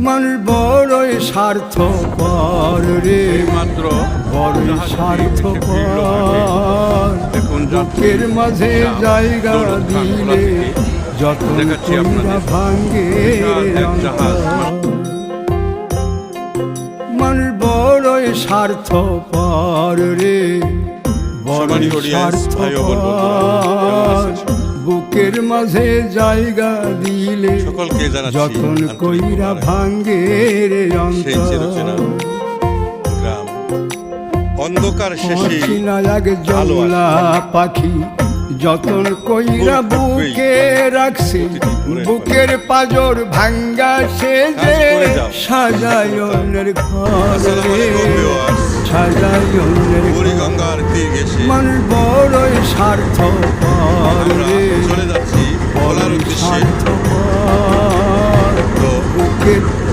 মানুষ বড়ই স্বার্থপর রে, মাত্র বড়ই স্বার্থপর। বুকের মাঝে জায়গা দিলে যতন কইরা ভাঙ্গে মানুষ বড়ই স্বার্থপর রে, বড়ই স্বার্থপর। বুকের মাঝে জায়গা দিলে যতন কইরা ভাঙ্গে রে অন্তর। অন্ধকার শেষে লাগে জংলা পাখি যতন কইরা বুকে রাখছে, বুকের পাজর ভাঙ্গা সে যে সাজায় অন্যের ঘর রে, সাজায় অন্যের গঙ্গার তীর ঘেঁষে মানুষ বড়ই স্বার্থপর রে, চলে যাচ্ছি বলার বড়ই উদ্দেশ্যে। স্বার্থপর। বুকের